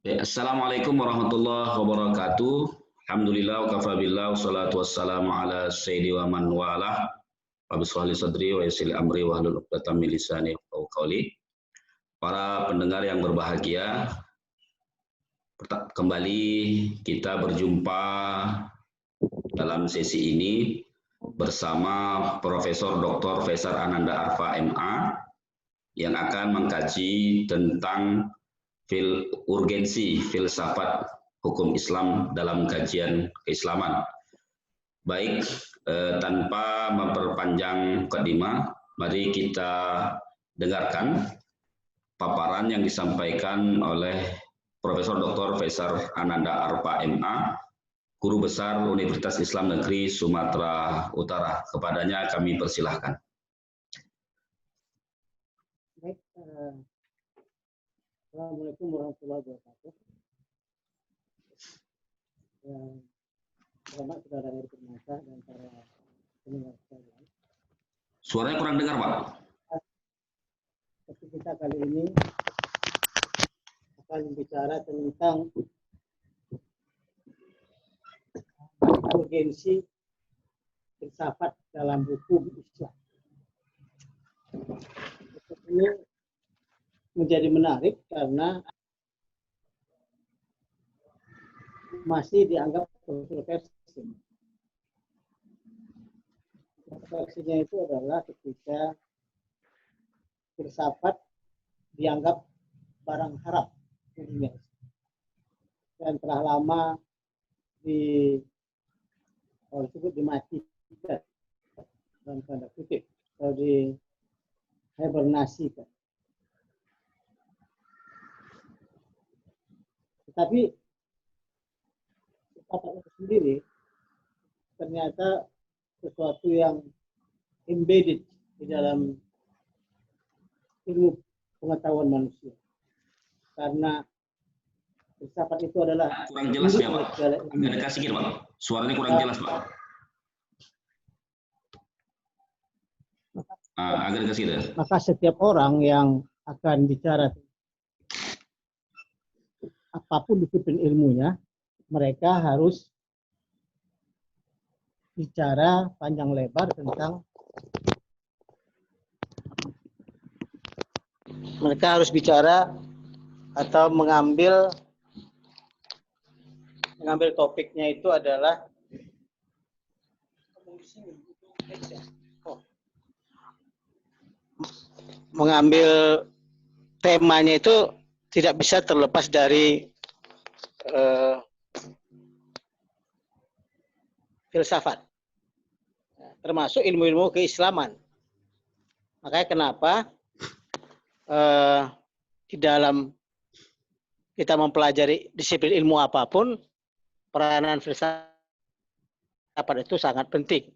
Assalamualaikum warahmatullahi wabarakatuh. Alhamdulillah wa kafa billah wassalatu wassalamu ala sayyidi wa man walah. Rabbi shrah li sadri wa yassir li amri wa hlul 'uqdatam min lisani yafqahu qawli. Para pendengar yang berbahagia, kembali kita berjumpa dalam sesi ini bersama Profesor Dr. Faisal Ananda Arfa MA yang akan mengkaji tentang urgensi filsafat hukum Islam dalam kajian keislaman. Baik, tanpa memperpanjang mukadimah, mari kita dengarkan paparan yang disampaikan oleh Profesor Dr. Faisal Ananda Arfa MA, Guru Besar Universitas Islam Negeri Sumatera Utara. Kepadanya kami persilahkan. Baik, Assalamualaikum warahmatullahi wabarakatuh. Selamat saudara yang bermasa dan para pendengar sekalian. Suaranya kurang dengar, Pak. Tapi kita kali ini akan bicara tentang urgensi filsafat dalam hukum Islam. Ini menjadi menarik karena masih dianggap kontroversi. Kontroversinya itu adalah ketika filsafat dianggap barang haram dan telah lama disebut dimatikan dalam tanda kutip atau dihibernasikan. Tetapi filsafat itu sendiri ternyata sesuatu yang embedded di dalam ilmu pengetahuan manusia. Karena filsafat itu adalah kurang jelas ya, Pak. Agak dekat sedikit, Pak. Suaranya kurang jelas, Pak. Agak dekat sedikit. Maka setiap orang yang akan bicara apapun disiplin ilmunya, mereka harus bicara panjang lebar tentang atau mengambil topiknya itu adalah mengambil temanya itu tidak bisa terlepas dari filsafat, termasuk ilmu-ilmu keislaman. Makanya kenapa di dalam kita mempelajari disiplin ilmu apapun, peranan filsafat itu sangat penting.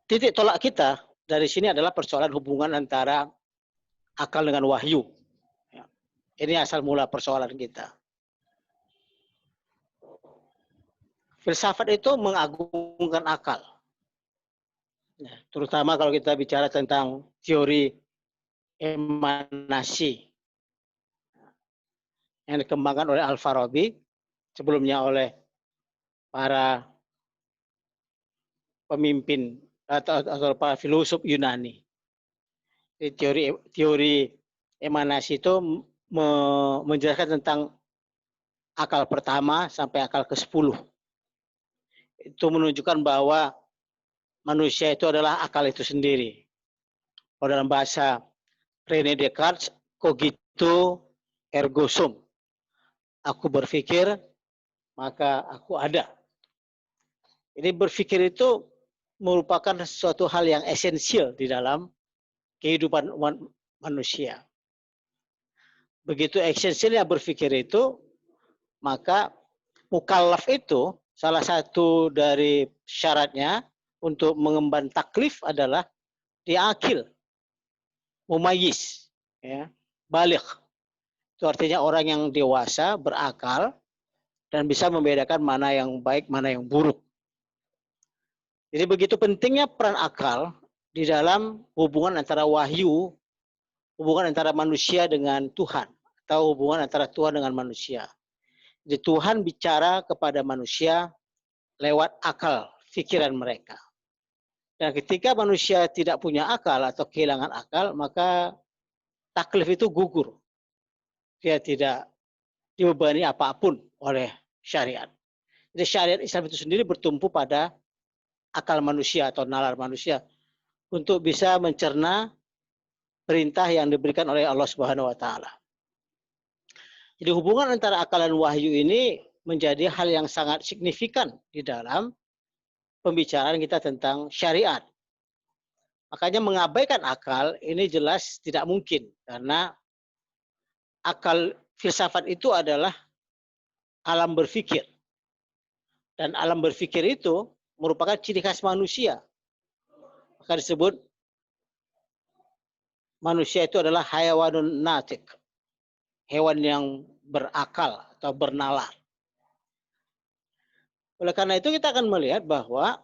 Titik tolak kita dari sini adalah persoalan hubungan antara akal dengan wahyu. Ini asal mula persoalan kita. Filsafat itu mengagungkan akal. Terutama kalau kita bicara tentang teori emanasi yang dikembangkan oleh Al-Farabi, sebelumnya oleh para pemimpin atau para filosof Yunani. Teori emanasi itu menjelaskan tentang akal pertama sampai akal ke-10. Itu menunjukkan bahwa manusia itu adalah akal itu sendiri. Kalau dalam bahasa René Descartes, cogito ergo sum. Aku berpikir, maka aku ada. Jadi berpikir itu merupakan suatu hal yang esensial di dalam kehidupan manusia. Begitu esensialnya berpikir itu, maka mukallaf itu salah satu dari syaratnya untuk mengemban taklif adalah dia akil, mumayyiz, ya, baligh. Itu artinya orang yang dewasa, berakal, dan bisa membedakan mana yang baik, mana yang buruk. Jadi begitu pentingnya peran akal di dalam hubungan antara wahyu, hubungan antara manusia dengan Tuhan, atau hubungan antara Tuhan dengan manusia. Jadi Tuhan bicara kepada manusia lewat akal, pikiran mereka. Dan ketika manusia tidak punya akal atau kehilangan akal, maka taklif itu gugur. Dia tidak dibebani apapun oleh syariat. Jadi syariat Islam itu sendiri bertumpu pada akal manusia atau nalar manusia untuk bisa mencerna perintah yang diberikan oleh Allah Subhanahu wa taala. Jadi hubungan antara akal dan wahyu ini menjadi hal yang sangat signifikan di dalam pembicaraan kita tentang syariat. Makanya mengabaikan akal ini jelas tidak mungkin, karena akal filsafat itu adalah alam berpikir. Dan alam berpikir itu merupakan ciri khas manusia. Maka disebut manusia itu adalah hayawanun natik. Hewan yang berakal atau bernalar. Oleh karena itu kita akan melihat bahwa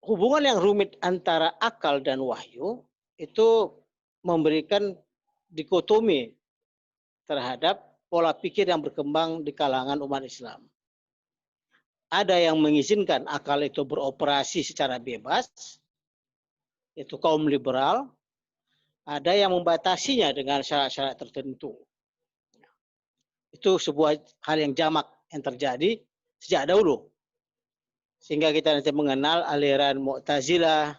hubungan yang rumit antara akal dan wahyu itu memberikan dikotomi terhadap pola pikir yang berkembang di kalangan umat Islam. Ada yang mengizinkan akal itu beroperasi secara bebas, itu kaum liberal. Ada yang membatasinya dengan syarat-syarat tertentu. Itu sebuah hal yang jamak yang terjadi sejak dahulu. Sehingga kita nanti mengenal aliran Mu'tazilah,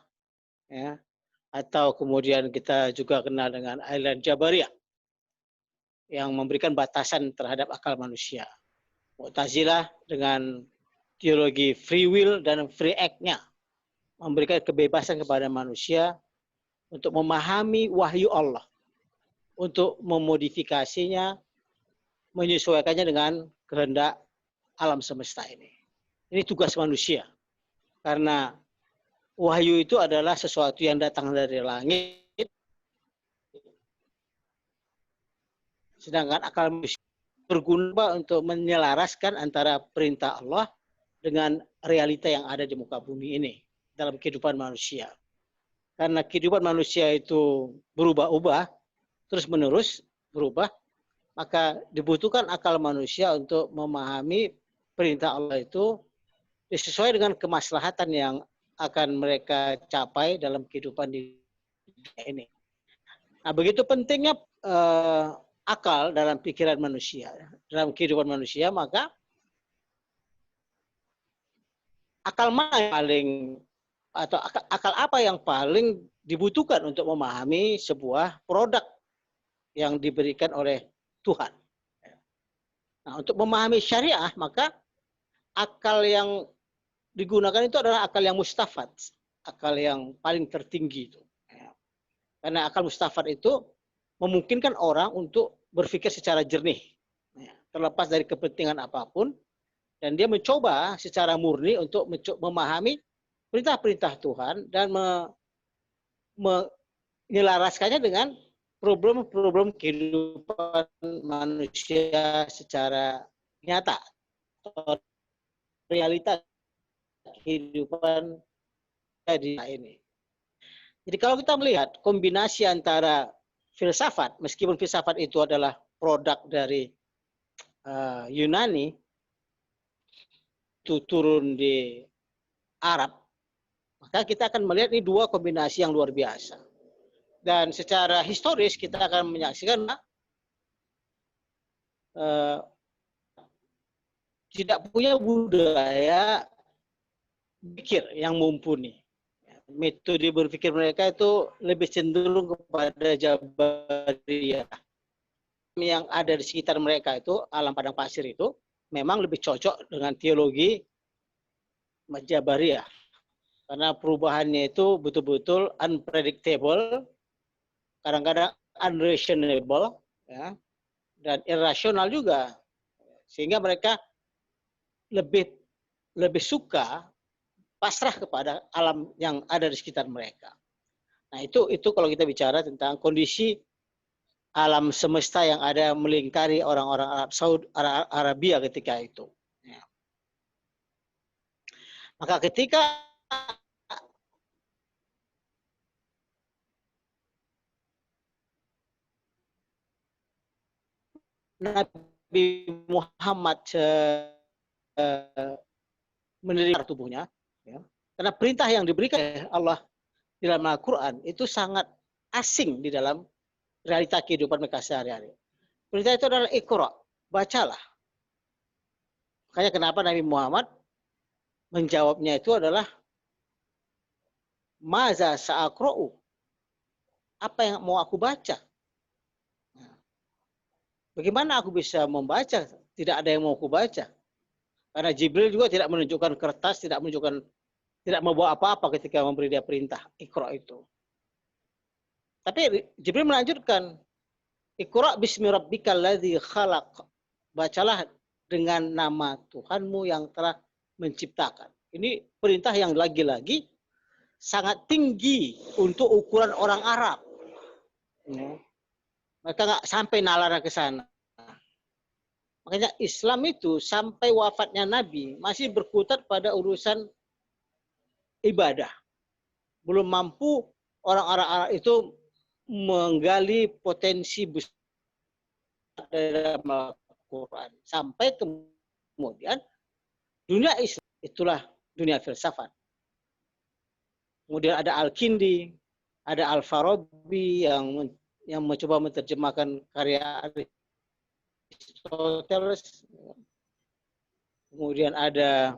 ya, atau kemudian kita juga kenal dengan aliran Jabariyah yang memberikan batasan terhadap akal manusia. Mu'tazilah dengan teologi free will dan free act-nya memberikan kebebasan kepada manusia untuk memahami wahyu Allah, untuk memodifikasinya, menyesuaikannya dengan kehendak alam semesta ini. Ini tugas manusia. Karena wahyu itu adalah sesuatu yang datang dari langit, sedangkan akal manusia berguna untuk menyelaraskan antara perintah Allah dengan realita yang ada di muka bumi ini dalam kehidupan manusia. Karena kehidupan manusia itu berubah-ubah, terus-menerus berubah, maka dibutuhkan akal manusia untuk memahami perintah Allah itu sesuai dengan kemaslahatan yang akan mereka capai dalam kehidupan di dunia ini. Nah, begitu pentingnya akal dalam pikiran manusia, dalam kehidupan manusia, maka akal mana yang paling atau akal apa yang paling dibutuhkan untuk memahami sebuah produk yang diberikan oleh Tuhan. Nah, untuk memahami syariah, maka akal yang digunakan itu adalah akal yang mustafad, akal yang paling tertinggi itu. Karena akal mustafad itu memungkinkan orang untuk berpikir secara jernih, terlepas dari kepentingan apapun, dan dia mencoba secara murni untuk memahami perintah-perintah Tuhan dan menyelaraskannya dengan problem-problem kehidupan manusia secara nyata, atau realita kehidupan di ini. Jadi kalau kita melihat kombinasi antara filsafat, meskipun filsafat itu adalah produk dari Yunani, itu turun di Arab, maka kita akan melihat ini dua kombinasi yang luar biasa. Dan secara historis kita akan menyaksikan tidak punya budaya pikir yang mumpuni. Metode berpikir mereka itu lebih cenderung kepada Jabariyah. Yang ada di sekitar mereka itu, alam padang pasir itu, memang lebih cocok dengan teologi Jabariyah. Karena perubahannya itu betul-betul unpredictable, kadang-kadang unreasonable, ya, dan irrasional juga. Sehingga mereka lebih suka pasrah kepada alam yang ada di sekitar mereka. Nah, itu kalau kita bicara tentang kondisi alam semesta yang ada melingkari orang-orang Arab Saudi Arabia ketika itu. Ya. Maka ketika Nabi Muhammad menerima tubuhnya, ya. Karena perintah yang diberikan oleh Allah di dalam Al-Quran itu sangat asing di dalam realita kehidupan mereka sehari-hari. Perintah itu adalah Iqra, bacalah. Makanya kenapa Nabi Muhammad menjawabnya itu adalah Maza sa'aqra'u, apa yang mau aku baca? Bagaimana aku bisa membaca? Tidak ada yang mau aku baca. Karena Jibril juga tidak menunjukkan kertas, tidak membawa apa-apa ketika memberi dia perintah Iqra itu. Tapi Jibril melanjutkan, Iqra bismi rabbikal ladzi khalaq. Bacalah dengan nama Tuhanmu yang telah menciptakan. Ini perintah yang lagi-lagi sangat tinggi untuk ukuran orang Arab. Mereka nggak sampai nalar ke sana. Makanya Islam itu sampai wafatnya Nabi masih berkutat pada urusan ibadah. Belum mampu orang-orang Arab itu menggali potensi besar dalam Al-Quran. Sampai kemudian dunia Islam itulah dunia filsafat. Kemudian ada Al-Kindi, ada Al-Farabi yang mencoba menerjemahkan karya Aristoteles. Kemudian ada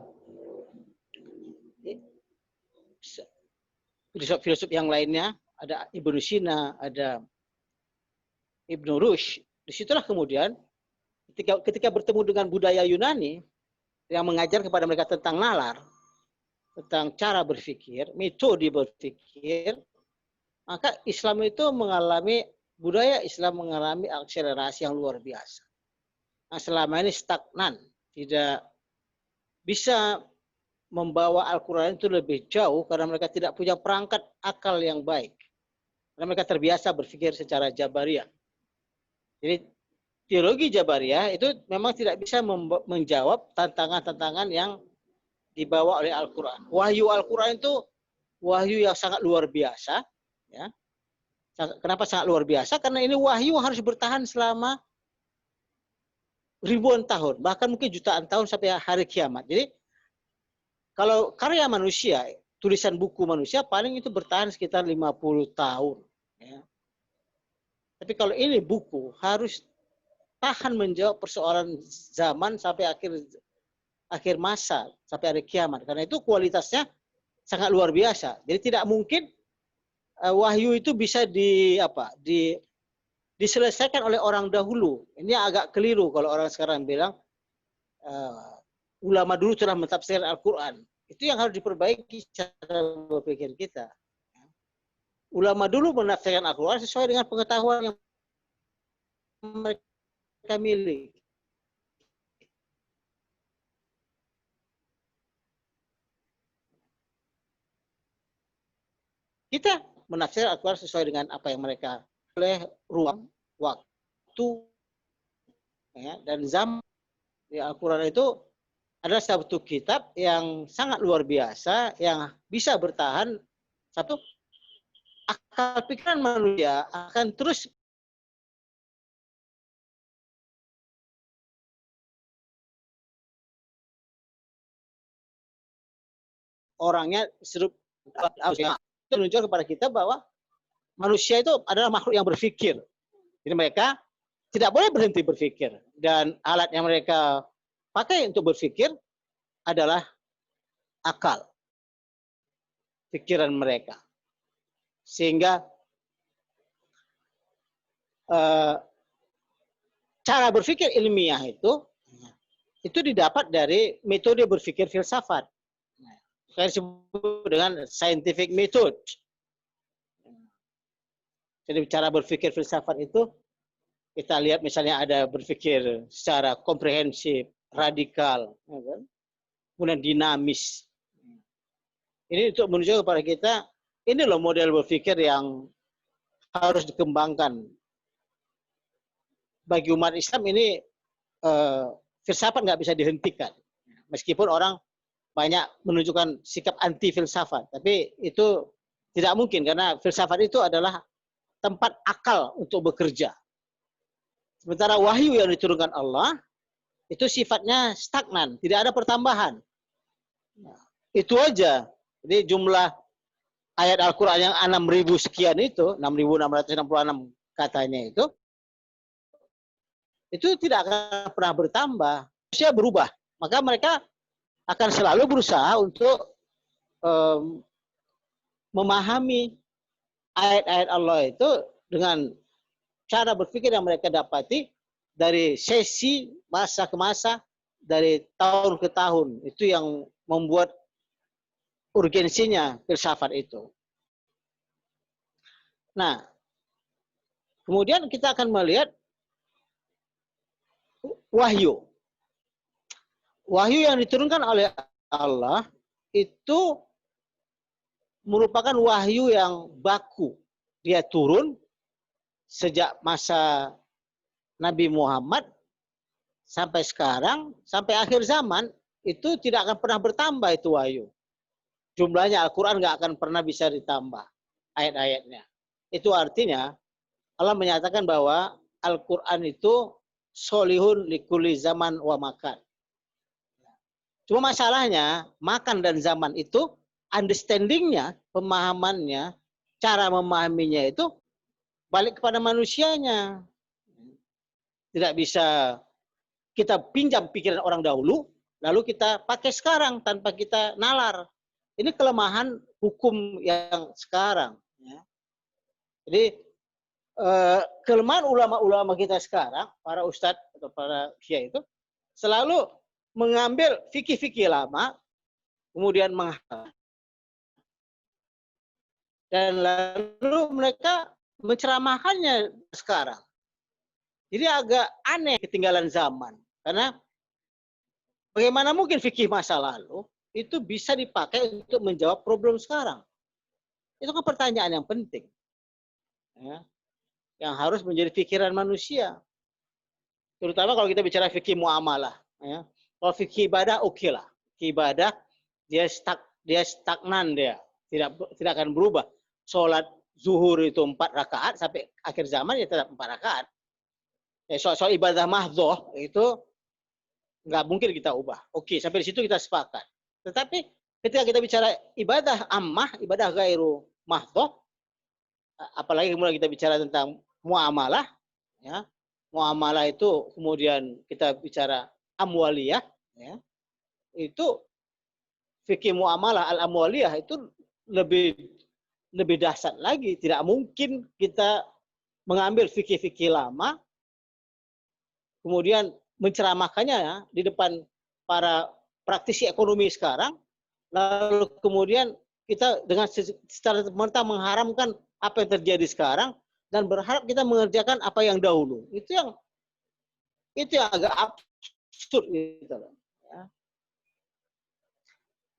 filosof yang lainnya, ada Ibnu Sina, ada Ibnu Rushd. Disitulah kemudian ketika bertemu dengan budaya Yunani yang mengajar kepada mereka tentang nalar, tentang cara berpikir, metode berpikir, maka Islam itu budaya Islam mengalami akselerasi yang luar biasa. Nah, selama ini stagnan, tidak bisa membawa Al-Quran itu lebih jauh karena mereka tidak punya perangkat akal yang baik. Karena mereka terbiasa berpikir secara Jabariyah. Jadi teologi Jabariyah itu memang tidak bisa menjawab tantangan-tantangan yang dibawa oleh Al-Quran. Wahyu Al-Quran itu wahyu yang sangat luar biasa. Ya. Kenapa sangat luar biasa? Karena ini wahyu harus bertahan selama ribuan tahun, bahkan mungkin jutaan tahun sampai hari kiamat. Jadi kalau karya manusia, tulisan buku manusia paling itu bertahan sekitar 50 tahun. Ya. Tapi kalau ini buku harus tahan menjawab persoalan zaman sampai akhir masa, sampai hari kiamat. Karena itu kualitasnya sangat luar biasa. Jadi tidak mungkin wahyu itu bisa diselesaikan oleh orang dahulu. Ini agak keliru kalau orang sekarang bilang ulama dulu telah mentafsirkan Al-Quran. Itu yang harus diperbaiki cara berpikir kita. Ulama dulu menafsirkan Al-Quran sesuai dengan pengetahuan yang mereka miliki. Kita menafsirkan Al-Quran sesuai dengan apa yang mereka oleh ruang, waktu, ya, dan zaman. Al-Quran itu adalah satu kitab yang sangat luar biasa, yang bisa bertahan. Satu, akal pikiran manusia akan terus orangnya itu menunjukkan kepada kita bahwa manusia itu adalah makhluk yang berpikir. Jadi mereka tidak boleh berhenti berpikir. Dan alat yang mereka pakai untuk berpikir adalah akal. Pikiran mereka. Sehingga cara berpikir ilmiah itu didapat dari metode berpikir filsafat. Saya sebut dengan scientific method. Jadi cara berpikir filsafat itu kita lihat misalnya ada berpikir secara komprehensif, radikal, kemudian dinamis. Ini untuk menunjukkan kepada kita, ini loh model berpikir yang harus dikembangkan. Bagi umat Islam ini filsafat nggak bisa dihentikan. Meskipun orang banyak menunjukkan sikap anti filsafat, tapi itu tidak mungkin karena filsafat itu adalah tempat akal untuk bekerja. Sementara wahyu yang diturunkan Allah itu sifatnya stagnan, tidak ada pertambahan. Itu aja. Jadi jumlah ayat Al-Quran yang 6.000 sekian itu, 6.666 katanya itu tidak akan pernah bertambah. Manusia berubah. Maka mereka akan selalu berusaha untuk memahami ayat-ayat Allah itu dengan cara berpikir yang mereka dapati dari sesi masa ke masa, dari tahun ke tahun. Itu yang membuat urgensinya filsafat itu. Nah, kemudian kita akan melihat wahyu. Wahyu yang diturunkan oleh Allah itu merupakan wahyu yang baku. Dia turun sejak masa Nabi Muhammad sampai sekarang, sampai akhir zaman, itu tidak akan pernah bertambah itu wahyu. Jumlahnya Al-Quran nggak akan pernah bisa ditambah ayat-ayatnya. Itu artinya Allah menyatakan bahwa Al-Quran itu solihun likuli zaman wa makan. Cuma masalahnya, makan dan zaman itu, understanding-nya, pemahamannya, cara memahaminya itu balik kepada manusianya. Tidak bisa kita pinjam pikiran orang dahulu, lalu kita pakai sekarang tanpa kita nalar. Ini kelemahan hukum yang sekarang. Jadi, kelemahan ulama-ulama kita sekarang, para ustadz atau para kiai itu, selalu mengambil fikih-fikih lama, kemudian menghafal. Dan lalu mereka menceramahkannya sekarang. Jadi agak aneh ketinggalan zaman. Karena bagaimana mungkin fikih masa lalu itu bisa dipakai untuk menjawab problem sekarang. Itu kan pertanyaan yang penting. Ya, yang harus menjadi pikiran manusia. Terutama kalau kita bicara fikih muamalah. Ya. Kalau fikih ibadah, oke lah. Fikih ibadah, dia stagnan dia. Tidak akan berubah. Sholat zuhur itu 4 rakaat, sampai akhir zaman ya tetap 4 rakaat. Soal ibadah mahdhoh itu nggak mungkin kita ubah. Oke, sampai di situ kita sepakat. Tetapi ketika kita bicara ibadah ammah, ibadah ghairu mahdhoh, apalagi kemudian kita bicara tentang muamalah, ya. Muamalah itu kemudian kita bicara amwaliyah, ya. Itu fikih muamalah al-amwaliyah itu lebih dahsyat lagi. Tidak mungkin kita mengambil fikih-fikih lama kemudian menceramahkannya ya, di depan para praktisi ekonomi sekarang, lalu kemudian kita dengan secara mentah mengharamkan apa yang terjadi sekarang dan berharap kita mengerjakan apa yang dahulu. Itu yang agak absurd gitu loh.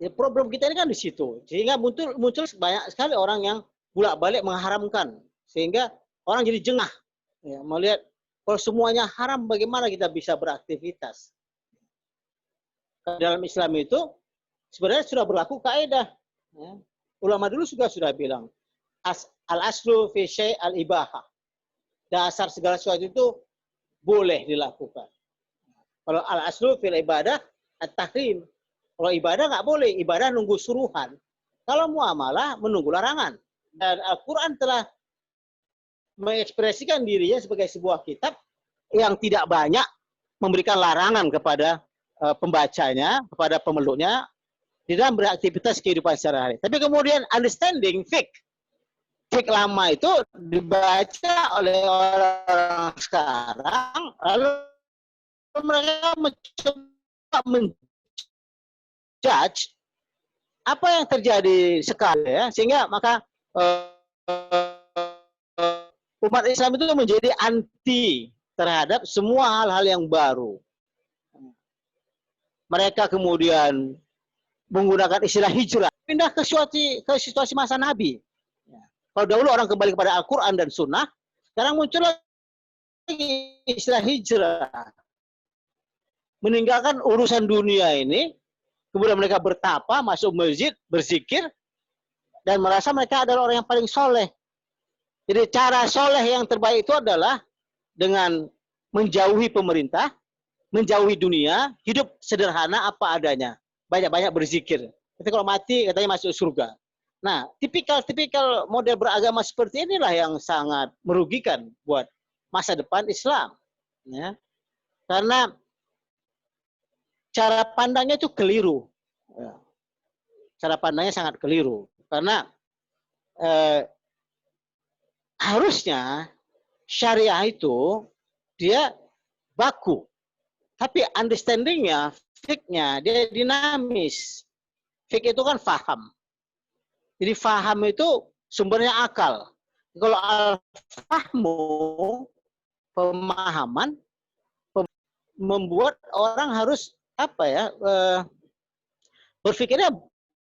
Ya, problem kita ini kan di situ. Sehingga muncul banyak sekali orang yang bolak-balik mengharamkan. Sehingga orang jadi jengah. Ya, melihat kalau semuanya haram, bagaimana kita bisa beraktivitas? Dalam Islam itu sebenarnya sudah berlaku kaidah. Ya. Ulama dulu juga sudah bilang, al-aslu fi syai' al-ibahah. Dasar segala sesuatu itu boleh dilakukan. Kalau al-aslu fil ibadah at-tahrim. Kalau ibadah nggak boleh, ibadah nunggu suruhan. Kalau muamalah menunggu larangan. Dan Al-Quran telah mengekspresikan dirinya sebagai sebuah kitab yang tidak banyak memberikan larangan kepada pembacanya, kepada pemeluknya, di dalam beraktivitas kehidupan sehari-hari. Tapi kemudian understanding fiqh lama itu dibaca oleh orang sekarang, lalu mereka mencoba judge apa yang terjadi sekarang ya, sehingga maka umat Islam itu menjadi anti terhadap semua hal-hal yang baru. Mereka kemudian menggunakan istilah hijrah, pindah ke situasi masa Nabi. Kalau dahulu orang kembali kepada Al-Quran dan Sunnah, sekarang muncul lagi istilah hijrah, meninggalkan urusan dunia ini. Kemudian mereka bertapa, masuk masjid, berzikir, dan merasa mereka adalah orang yang paling soleh. Jadi cara soleh yang terbaik itu adalah dengan menjauhi pemerintah, menjauhi dunia, hidup sederhana apa adanya, banyak-banyak berzikir. Tapi kalau mati katanya masuk surga. Nah, tipikal model beragama seperti inilah yang sangat merugikan buat masa depan Islam. Ya. Karena cara pandangnya itu keliru. Ya. Cara pandangnya sangat keliru. Karena harusnya syariah itu dia baku. Tapi understanding-nya, fiknya, dia dinamis. Fik itu kan faham. Jadi faham itu sumbernya akal. Kalau al-fahmu, pemahaman, membuat orang harus berpikirnya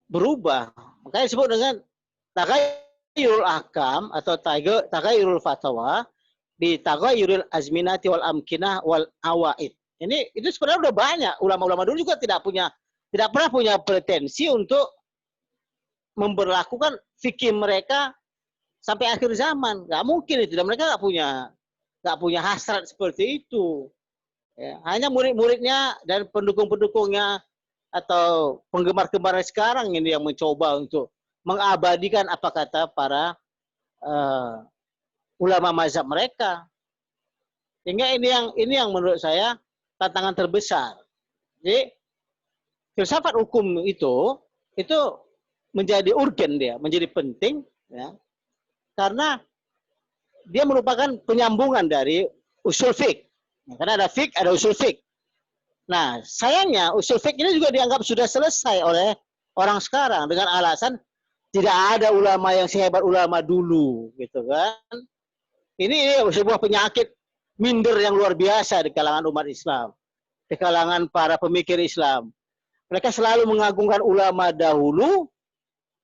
berubah. Makanya disebut dengan tagayyurul ahkam atau tagayyurul fatwa di tagayyurul azminati wal amkinah wal awaid. Ini itu sebenarnya udah banyak. Ulama-ulama dulu juga tidak pernah punya pretensi untuk memberlakukan fikih mereka sampai akhir zaman. Nggak mungkin itu. Dan mereka nggak punya hasrat seperti itu. Ya, hanya murid-muridnya dan pendukung-pendukungnya atau penggemar-gemar sekarang ini yang mencoba untuk mengabadikan apa kata para ulama mazhab mereka. Sehingga ini yang menurut saya tantangan terbesar. Jadi filsafat hukum itu menjadi urgen dia, menjadi penting, ya, karena dia merupakan penyambungan dari usul fik. Karena ada fik, ada usul fik. Nah, sayangnya usul fik ini juga dianggap sudah selesai oleh orang sekarang dengan alasan tidak ada ulama yang sehebat ulama dulu, gitu kan? Ini sebuah penyakit minder yang luar biasa di kalangan umat Islam, di kalangan para pemikir Islam. Mereka selalu mengagungkan ulama dahulu,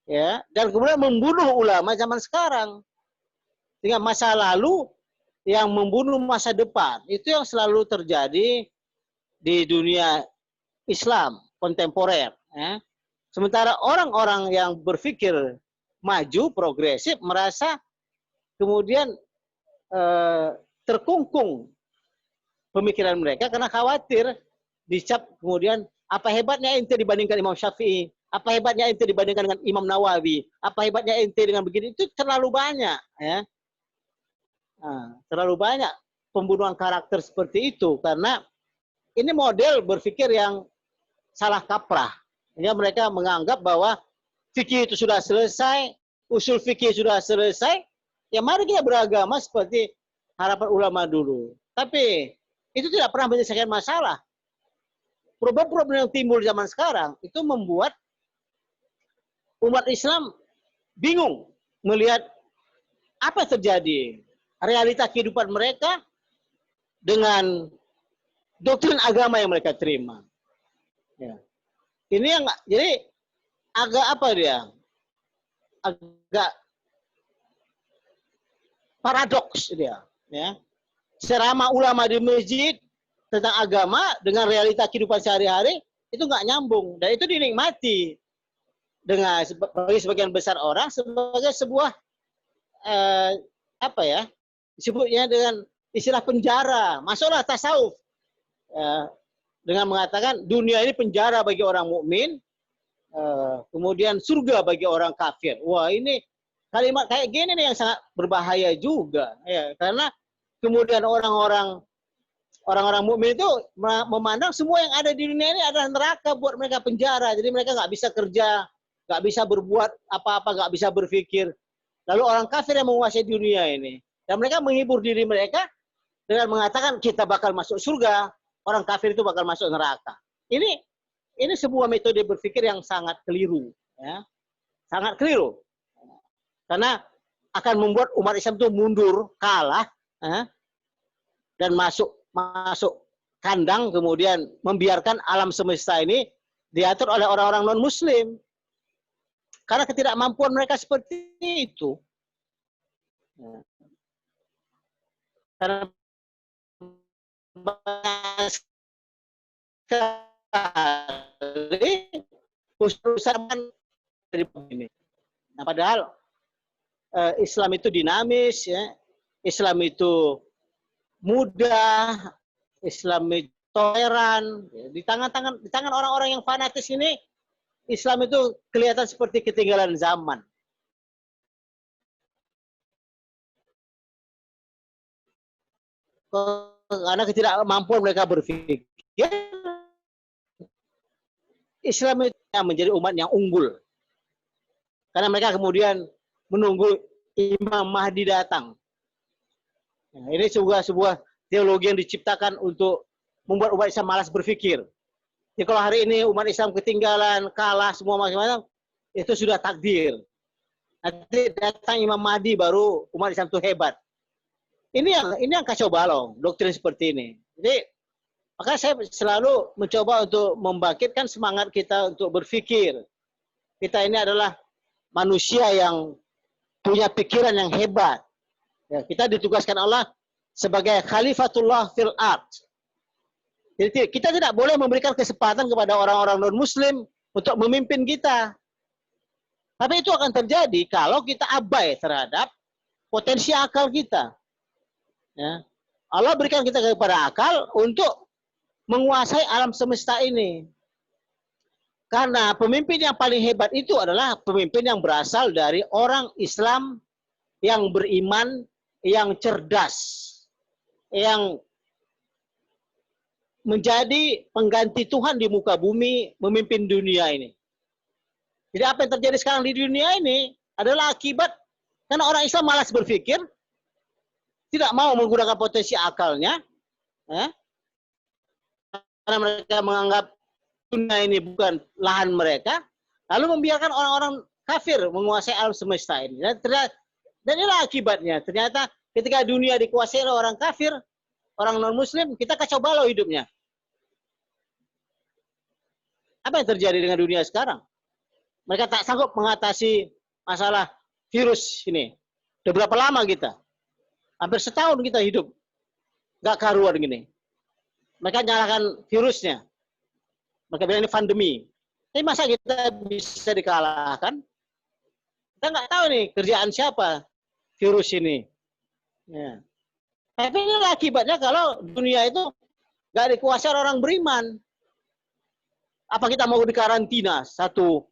ya, dan kemudian membunuh ulama zaman sekarang. Sehingga masa lalu yang membunuh masa depan. Itu yang selalu terjadi di dunia Islam kontemporer. Ya. Sementara orang-orang yang berpikir maju, progresif, merasa kemudian terkungkung pemikiran mereka karena khawatir dicap kemudian apa hebatnya ente dibandingkan Imam Syafi'i, apa hebatnya ente dibandingkan dengan Imam Nawawi, apa hebatnya ente dengan begini. Itu terlalu banyak, ya. Nah, terlalu banyak pembunuhan karakter seperti itu karena ini model berpikir yang salah kaprah. Sehingga mereka menganggap bahwa fikih itu sudah selesai, usul fikih sudah selesai, ya mari kita beragama seperti harapan ulama dulu. Tapi itu tidak pernah menyelesaikan masalah. Problem-problem yang timbul zaman sekarang itu membuat umat Islam bingung melihat apa yang terjadi, realita kehidupan mereka dengan doktrin agama yang mereka terima. Ya. Ini yang jadi agak apa dia? Agak paradoks dia. Ya. Ceramah ulama di masjid tentang agama dengan realita kehidupan sehari-hari itu nggak nyambung dan itu dinikmati dengan bagi sebagian besar orang sebagai sebuah disebutnya dengan istilah penjara. Masuklah tasawuf dengan mengatakan dunia ini penjara bagi orang mukmin, kemudian surga bagi orang kafir. Wah, ini kalimat kayak gini nih yang sangat berbahaya juga, ya, karena kemudian orang-orang mukmin itu memandang semua yang ada di dunia ini adalah neraka buat mereka, penjara. Jadi mereka nggak bisa kerja, nggak bisa berbuat apa-apa, nggak bisa berpikir. Lalu orang kafir yang menguasai dunia ini. Dan mereka menghibur diri mereka dengan mengatakan kita bakal masuk surga, orang kafir itu bakal masuk neraka. Ini sebuah metode berpikir yang sangat keliru. Ya. Sangat keliru. Karena akan membuat umat Islam itu mundur, kalah, dan masuk kandang, kemudian membiarkan alam semesta ini diatur oleh orang-orang non-muslim. Karena ketidakmampuan mereka seperti itu. Karena usahakan dari ini. Nah, padahal Islam itu dinamis, ya. Islam itu mudah, Islam toleran. Di tangan orang-orang yang fanatis ini, Islam itu kelihatan seperti ketinggalan zaman. Karena ketidakmampuan mereka berpikir, Islam itu menjadi umat yang unggul. Karena mereka kemudian menunggu Imam Mahdi datang. Nah, ini sebuah teologi yang diciptakan untuk membuat umat Islam malas berpikir. Jadi kalau hari ini umat Islam ketinggalan, kalah, semua macam-macam, itu sudah takdir. Nanti datang Imam Mahdi baru umat Islam itu hebat. Ini yang kacau balau, doktrin seperti ini. Jadi, maka saya selalu mencoba untuk membangkitkan semangat kita untuk berpikir. Kita ini adalah manusia yang punya pikiran yang hebat. Ya, kita ditugaskan Allah sebagai Khalifatullah fil ard. Jadi kita tidak boleh memberikan kesempatan kepada orang-orang non-Muslim untuk memimpin kita. Tapi itu akan terjadi kalau kita abai terhadap potensi akal kita. Ya. Allah berikan kita kepada akal untuk menguasai alam semesta ini. Karena pemimpin yang paling hebat itu adalah pemimpin yang berasal dari orang Islam yang beriman, yang cerdas, yang menjadi pengganti Tuhan di muka bumi, memimpin dunia ini. Jadi apa yang terjadi sekarang di dunia ini adalah akibat karena orang Islam malas berpikir, tidak mau menggunakan potensi akalnya, karena mereka menganggap dunia ini bukan lahan mereka, lalu membiarkan orang-orang kafir menguasai alam semesta ini. Dan inilah akibatnya. Ternyata ketika dunia dikuasai oleh orang kafir, orang non-Muslim, kita kacau balau hidupnya. Apa yang terjadi dengan dunia sekarang? Mereka tak sanggup mengatasi masalah virus ini. Sudah berapa lama kita? Hampir setahun kita hidup. Nggak karuan gini. Mereka nyalakan virusnya. Mereka bilang ini pandemi. Tapi masa kita bisa dikalahkan? Kita nggak tahu nih kerjaan siapa virus ini. Ya. Tapi ini akibatnya kalau dunia itu nggak dikuasai orang beriman. Apa kita mau dikarantina satu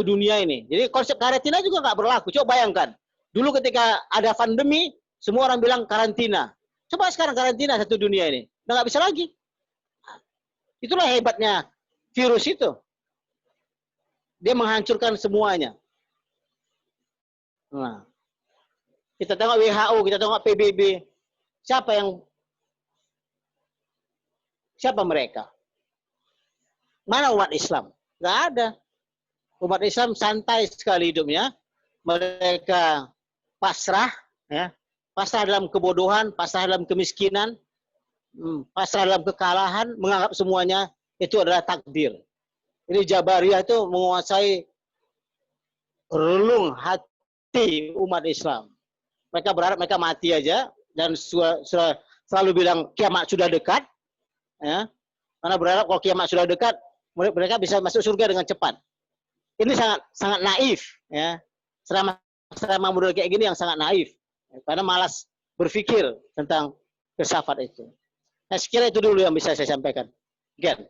dunia ini? Jadi konsep karantina juga nggak berlaku. Coba bayangkan. Dulu ketika ada pandemi, semua orang bilang karantina. Coba sekarang karantina satu dunia ini. Udah nggak bisa lagi. Itulah hebatnya virus itu. Dia menghancurkan semuanya. Nah, kita tengok WHO, kita tengok PBB. Siapa mereka? Mana umat Islam? Nggak ada. Umat Islam santai sekali hidupnya. Mereka pasrah, ya, pasrah dalam kebodohan, pasrah dalam kemiskinan, pasrah dalam kekalahan, menganggap semuanya itu adalah takdir. Ini Jabariyah itu menguasai relung hati umat Islam. Mereka berharap mereka mati aja dan selalu bilang kiamat sudah dekat, ya. Karena berharap kalau kiamat sudah dekat, mereka bisa masuk surga dengan cepat. Ini sangat naif, ya. Selama model kayak gini yang sangat naif, karena malas berpikir tentang filsafat itu. Nah, sekira itu dulu yang bisa saya sampaikan. Gen.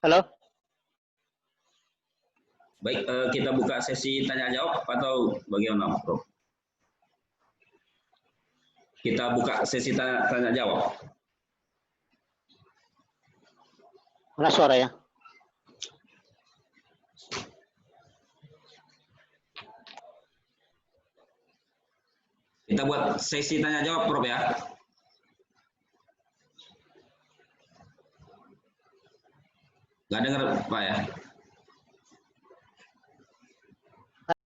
Halo. Baik, kita buka sesi tanya jawab atau bagaimana, Prof? Kita buka sesi tanya jawab. Mana suara ya? Kita buat sesi tanya jawab, Prof, ya. Nggak dengar, Pak, ya?